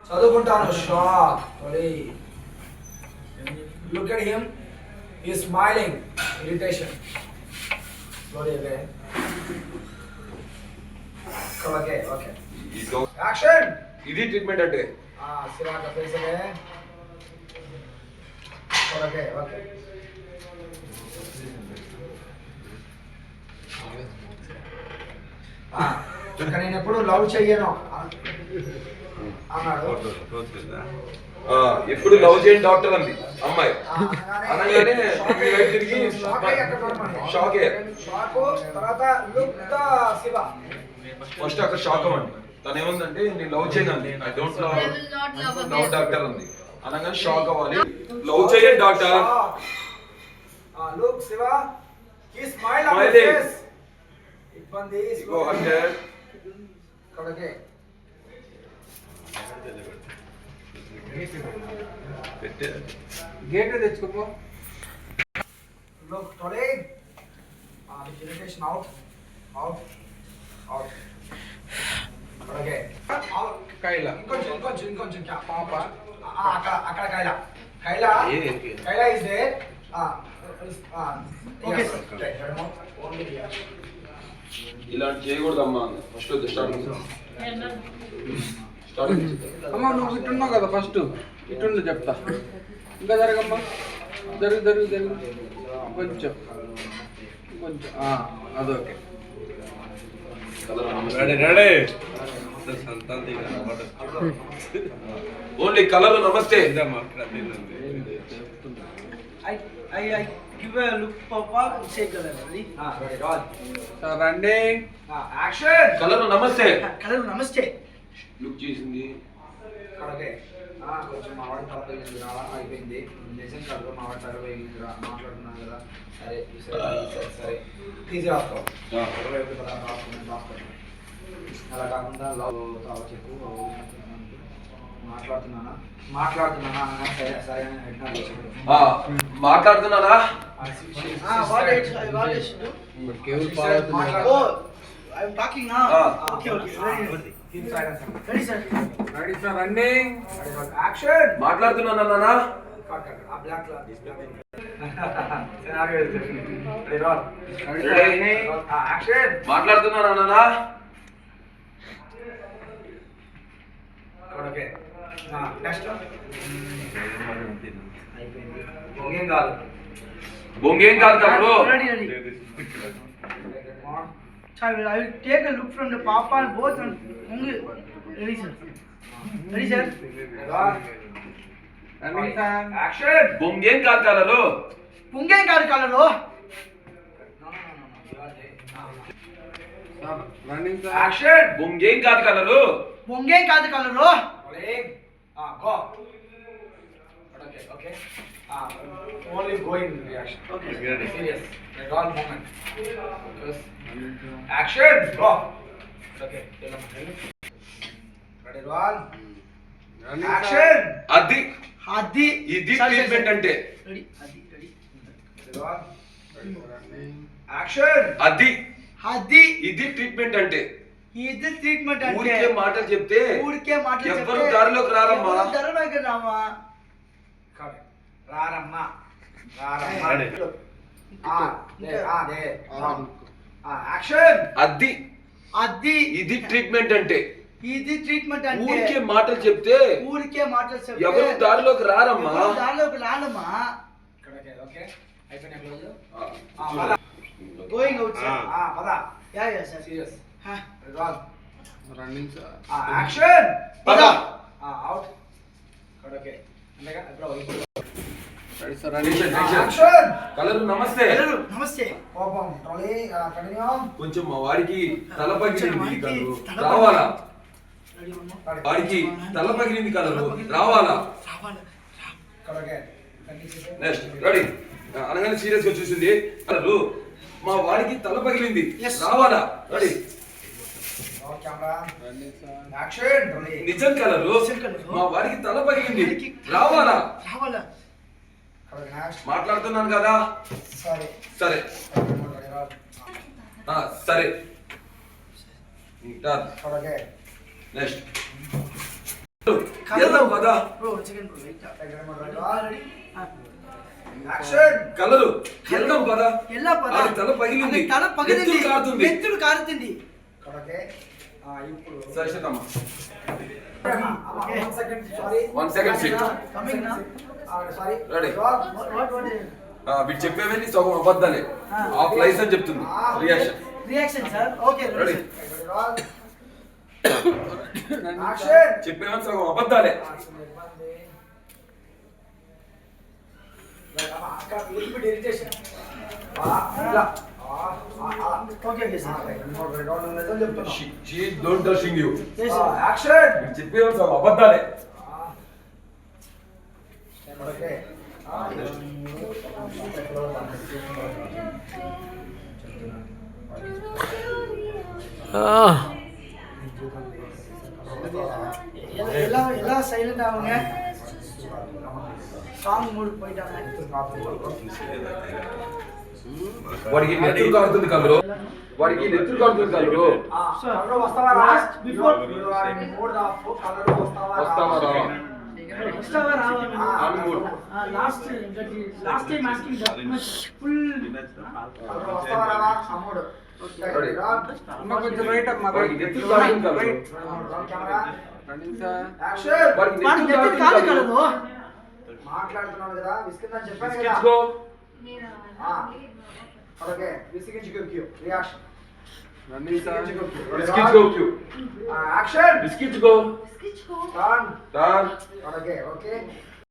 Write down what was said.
చదువుకుంటాను shock. Look at him. He is smiling. Irritation. Slowly again. Okay. Action. ఇది treatment అంటే Siraj, face again. Okay. ఇంకా నేను ఎప్పుడు లవ్ చెయ్యను అన్నాడు. ఎప్పుడు లవ్ చేయని డాక్టర్ అంది అమ్మాయి అనగానే తిరిగి షాక్ తర్వాత ఫస్ట్ అక్కడ షాక్ అవ్వండి. తను ఏముందంటే నేను లవ్ చేయనండి, ఐ డోంట్ లవ్ డాక్టర్ అంది. అనగానే షాక్ అవ్వాలి. లవ్ చేయని doctor look Siva, he smiled on his face. ఇబ్బంది go ahead. కడకే గేట్ తెచ్చుకోపో. look today irritation out కడకే కైలా ఇంకొంచెం పాప అక్కడ కైలా is there. Okay. ఇలాంటి చేయకూడదమ్మా. ఫస్ట్ స్టార్టింగ్ అమ్మా నువ్వు ఇట్టున్నావు కదా, ఫస్ట్ ఇట్టుండు చెప్తా. ఇంకా జరగమ్మా, జరుగు కొంచెం అదొకే. ఓన్లీ కలర్ నమస్తే. I give a look, Papa. Say color. Ready? Ready, roll. Sir రండి. Action. కలర్ నమస్తే. Color namaste. లుక్ చేసింది. కడకే కొంచెం మావాడి తరవేగింది రా అయిపోయింది. నిజం కాదు మావాడి తరవేగింది రా మాట్లాడుతున్నాను కదా. సరే తీసి రాసుకో. అలా కాకుండా లవ్ చెప్పు. మాట్లాడుతున్నానా సరే మాట్లాడుతున్నానా? What I should do? Oh, I'm talking now. Okay. Ready, sir. Ready sir రండి. యాక్షన్. మాట్లాడుతున్నానా? ఆ బ్లాక్ యాక్షన్. మాట్లాడుతున్నానా? ఓకే నెక్స్ట్ బొంగేం కాదు Ready. I will take a look from the Papa and both and ready, sir. రండి sir. Action. బొంగేం కాదు colour. Punge కాదు colour. రండి sir. Action. బొంగేం కాదు colour. Punge కాదు colour. Go. Okay. Only going reaction. Okay. Serious. Like all moment. Focus. Action. Go. Okay. Ready, roll. రండి Action. అది ఇది treatment అంటే. Ready. Ready, roll. Action. అది ఇది ట్రీట్మెంట్ అంటే. ఇది ట్రీట్మెంట్ అంటే ఊరికే మాటలు చెప్తే ఎవరు దారిలోకి రారమ్మా. దారిలోకి రామా. రారమ్మా. యాక్షన్. అది ఇది ట్రీట్మెంట్ అంటే. ఇది ట్రీట్మెంట్ అంటే ఊరికే మాటలు చెప్తే ఎవరు దారిలోకి రారమ్మా. దారిలోకి రాలమ్మా. ఓకే అయిపోయినా క్లోజ్. Going out sir. పద. Yeah sir. సీరియస్. రండి సార్. యాక్షన్. పద. అవుట్. ఓకే అంతేగా ఇప్పుడు రెడీ సార్ రండి. యాక్షన్. కలర్ నమస్తే. నమస్తే. కోపం ట్రోలీ కంటిన్యూ. కొంచెం మా వాడికి తల పగిలింది కలరు రావాలా. వాడికి తల పగిలింది కలరు రావాలా. Okay next ready. అనగానే సీరియస్ గా చూసింది. కలరు మా వాడికి తల పగిలింది రావాలా. రెడీ. యాక్షన్. నిజం కలరు మా వాడికి తల పగిలింది రావాలా. మాట్లాడుతున్నాను కదా. సరే సరే నెక్స్ట్ వెళ్దాం పదా. Bro, one second, bro. Wait. Ready? Action colour వెళ్దాం పదా. ఎల్లా పద. ఆడి తల పగిలింది. ఆడి తల పగిలింది. నెత్తురు కారుతుంది. నెత్తురు కారుతుంది. ఓకే ఇప్పుడు సరిషత్ అమ్మ. Okay. 1 second sorry 1 second SIT. Coming now. Sorry Ready. What is వీడు చెప్పేవన్నీ సగం అబద్ధాలే. ఆఫ్ లైస్ అని చెప్తుంది. Reaction. reaction, sir? Okay, Ready. Action చెప్పేవన్నీ సగం అబద్ధాలే. అక్కడ liquid irritation Okay, okay, sir. చెప్తున్నా she don't touching you. Yes, sir. Action వీడు చెప్పేవన్నీ సగం అబద్ధాలే. ఓకే எல்லாம் சைலண்ட் ஆகுங்க சாங் மூடு போயிட்டாங்க వాడికి నెత్తురు కారుతుంది కలరు. వాడికి నెత్తురు కారుతుంది కలరు. వస్తావా Last, before- వస్తావా రావా? వస్తావా రావా on mood. Last time asking full Ready. అమ్మ కొంచెం రైట్ అమ్మ వాడికి నెత్తురు కారుతుంది కలరు. రన్నింగ్ సార్ వాడికి వాడి నెత్తురు నెత్తురు కారుతుంది కాదు కలరు. కలదు మాట్లాడుతున్నాను కదా విసిగిందని చెప్పాను కదా విసిగించుకో. ఓకే విసిగించుకో రియాక్షన్ రన్నింగ్ సార్ విసిగించుకో క్యూ. యాక్షన్ విసిగించుకో. టర్న్ టాన్. Okay okay